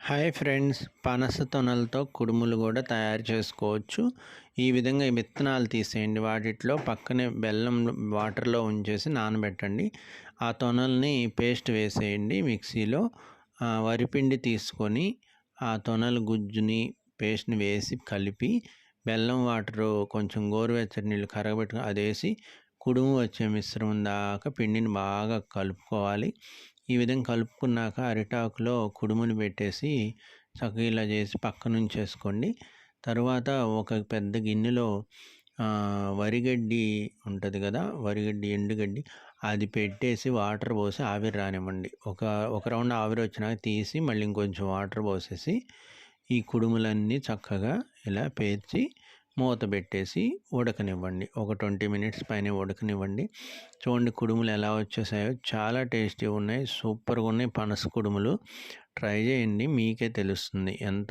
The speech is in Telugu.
హాయ్ ఫ్రెండ్స్, పనస తొనలతో కుడుములు కూడా తయారు చేసుకోవచ్చు. ఈ విధంగా ఈ విత్తనాలు తీసేయండి. వాటిలో పక్కనే బెల్లం వాటర్లో ఉంచేసి నానబెట్టండి. ఆ తొనల్ని పేస్ట్ వేసేయండి మిక్సీలో. వరిపిండి తీసుకొని ఆ తొనల గుజ్జుని పేస్ట్ని వేసి కలిపి బెల్లం వాటరు కొంచెం గోరువెచ్చని నీళ్ళు కరగబెట్టుకుని అదేసి కుడుము వచ్చే మిశ్రమం దాకా పిండిని బాగా కలుపుకోవాలి. ఈ విధంగా కలుపుకున్నాక అరిటాకులో కుడుముని పెట్టేసి చక్కగా ఇలా చేసి పక్కన ఉంచేసుకోండి. తర్వాత ఒక పెద్ద గిన్నెలో వరిగడ్డి ఉంటుంది కదా, వరిగడ్డి ఎండుగడ్డి అది పెట్టేసి వాటర్ పోసి ఆవిరి రానివ్వండి. ఒక రౌండ్ ఆవిరి వచ్చినాక తీసి మళ్ళీ ఇంకొంచెం వాటర్ పోసేసి ఈ కుడుములన్నీ చక్కగా ఇలా పేర్చి మూత పెట్టేసి ఉడకనివ్వండి. ఒక 20 మినిట్స్ పైన ఉడకనివ్వండి. చూడండి కుడుములు ఎలా వచ్చేసాయో, చాలా టేస్టీగా ఉన్నాయి, సూపర్గా ఉన్నాయి పనస కుడుములు. ట్రై చేయండి, మీకే తెలుస్తుంది ఎంత